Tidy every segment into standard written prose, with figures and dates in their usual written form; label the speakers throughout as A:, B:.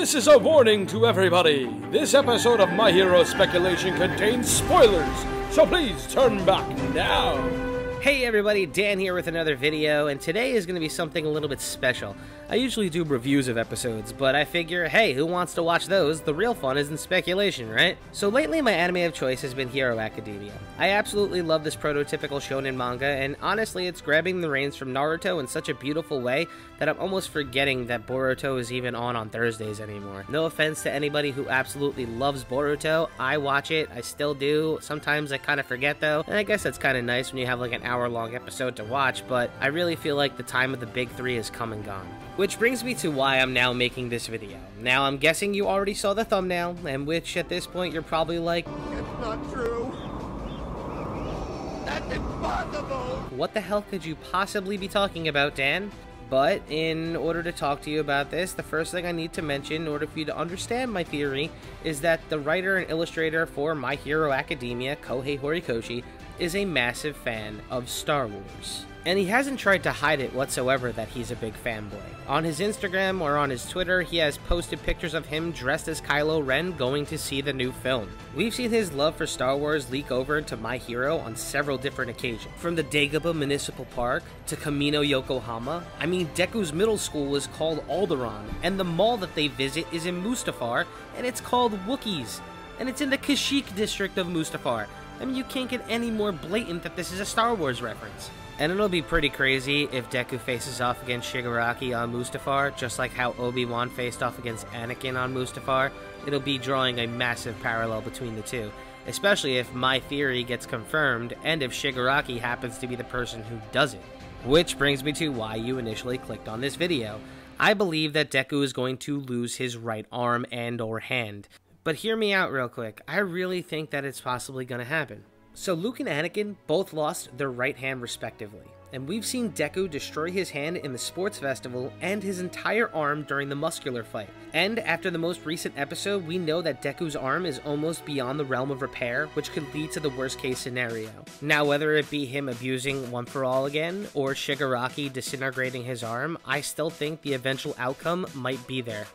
A: This is a warning to everybody. This episode of My Hero Speculation contains spoilers, so please turn back now.
B: Hey everybody, Dan here with another video, and today is going to be something a little bit special. I usually do reviews of episodes, but I figure, hey, who wants to watch those? The real fun is in speculation, right? So lately my anime of choice has been Hero Academia. I absolutely love this prototypical shonen manga, and honestly it's grabbing the reins from Naruto in such a beautiful way that I'm almost forgetting that Boruto is even on Thursdays anymore. No offense to anybody who absolutely loves Boruto, I watch it, I still do. Sometimes I kind of forget though, and I guess that's kind of nice when you have like an hour-long episode to watch, but I really feel like the time of the big three has come and gone. Which brings me to why I'm now making this video. Now, I'm guessing you already saw the thumbnail, and which at this point you're probably like,
C: It's not true. That's impossible.
B: what the hell could you possibly be talking about, Dan? But in order to talk to you about this, the first thing I need to mention in order for you to understand my theory is that the writer and illustrator for My Hero Academia, Kohei Horikoshi, is a massive fan of Star Wars. And he hasn't tried to hide it whatsoever that he's a big fanboy. On his Instagram or on his Twitter, he has posted pictures of him dressed as Kylo Ren going to see the new film. We've seen his love for Star Wars leak over into My Hero on several different occasions. From the Dagobah Municipal Park to Kamino Yokohama. I mean, Deku's middle school is called Alderaan, and the mall that they visit is in Mustafar, and it's called Wookiees. And it's in the Kashyyyk district of Mustafar. I mean, you can't get any more blatant that this is a Star Wars reference. And it'll be pretty crazy if Deku faces off against Shigaraki on Mustafar, just like how Obi-Wan faced off against Anakin on Mustafar. It'll be drawing a massive parallel between the two, especially if my theory gets confirmed and if Shigaraki happens to be the person who does it. Which brings me to why you initially clicked on this video. I believe that Deku is going to lose his right arm and or hand. But hear me out real quick, I really think that it's possibly going to happen. So Luke and Anakin both lost their right hand respectively, and we've seen Deku destroy his hand in the sports festival and his entire arm during the muscular fight. And after the most recent episode, we know that Deku's arm is almost beyond the realm of repair, which could lead to the worst case scenario. Now, whether it be him abusing One For All again, or Shigaraki disintegrating his arm, I still think the eventual outcome might be there.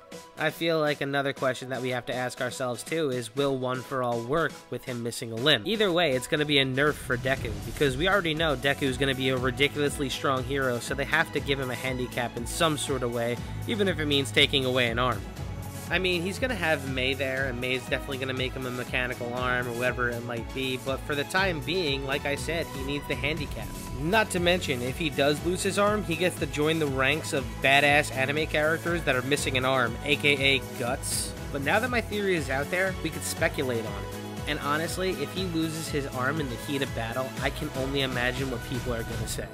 B: I feel like another question that we have to ask ourselves too is, will One For All work with him missing a limb? Either way, it's going to be a nerf for Deku, because we already know Deku is going to be a ridiculously strong hero, so they have to give him a handicap in some sort of way, even if it means taking away an arm. I mean, he's going to have Mei there, and Mei's definitely going to make him a mechanical arm or whatever it might be, but for the time being, like I said, he needs the handicap. Not to mention, if he does lose his arm, he gets to join the ranks of badass anime characters that are missing an arm, aka Guts. But now that my theory is out there, we could speculate on it. And honestly, if he loses his arm in the heat of battle, I can only imagine what people are going to say.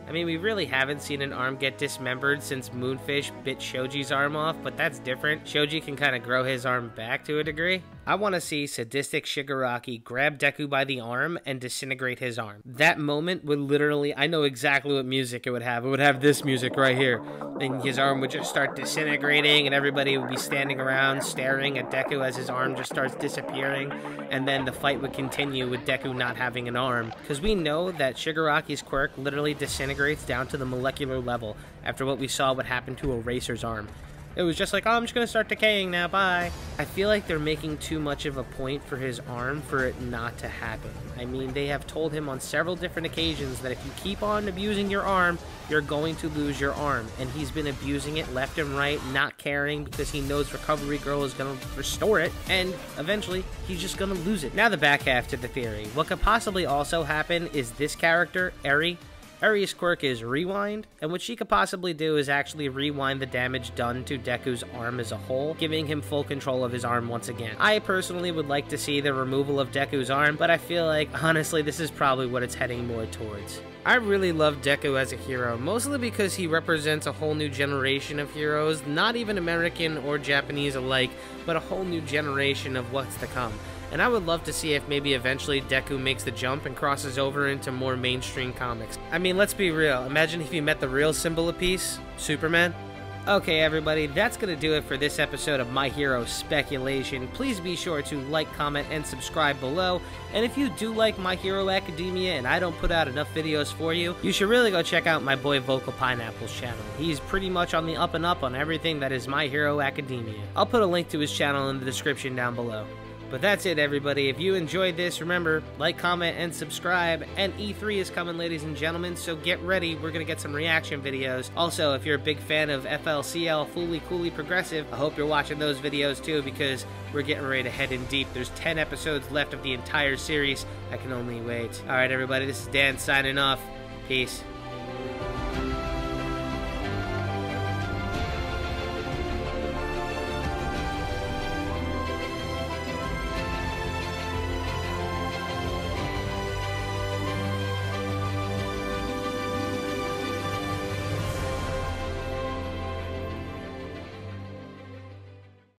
B: I mean, we really haven't seen an arm get dismembered since Moonfish bit Shoji's arm off, but that's different. Shoji can kind of grow his arm back to a degree. I want to see sadistic Shigaraki grab Deku by the arm and disintegrate his arm. That moment would literally, I know exactly what music it would have. It would have this music right here. And his arm would just start disintegrating, and everybody would be standing around staring at Deku as his arm just starts disappearing. And then the fight would continue with Deku not having an arm. Because we know that Shigaraki's quirk literally disintegrates down to the molecular level after what we saw what happened to Eraser's arm. It was just like, oh, I'm just going to start decaying now, bye. I feel like they're making too much of a point for his arm for it not to happen. I mean, they have told him on several different occasions that if you keep on abusing your arm, you're going to lose your arm. And he's been abusing it left and right, not caring, because he knows Recovery Girl is going to restore it, and eventually, he's just going to lose it. Now the back half to the theory. What could possibly also happen is this character, Eri. Eri's quirk is Rewind, and what she could possibly do is actually rewind the damage done to Deku's arm as a whole, giving him full control of his arm once again. I personally would like to see the removal of Deku's arm, but I feel like, honestly, this is probably what it's heading more towards. I really love Deku as a hero, mostly because he represents a whole new generation of heroes, not even American or Japanese alike, but a whole new generation of what's to come. And I would love to see if maybe eventually Deku makes the jump and crosses over into more mainstream comics. I mean, let's be real. Imagine if you met the real symbol of peace, Superman. Okay, everybody, that's going to do it for this episode of My Hero Speculation. Please be sure to like, comment, and subscribe below. And if you do like My Hero Academia and I don't put out enough videos for you, you should really go check out my boy Vocal Pineapple's channel. He's pretty much on the up and up on everything that is My Hero Academia. I'll put a link to his channel in the description down below. But that's it, everybody. If you enjoyed this, remember, like, comment, and subscribe. And E3 is coming, ladies and gentlemen, so get ready. We're going to get some reaction videos. Also, if you're a big fan of FLCL, Fully Coolly Progressive, I hope you're watching those videos too, because we're getting ready to head in deep. There's 10 episodes left of the entire series. I can only wait. Alright, everybody, this is Dan signing off. Peace.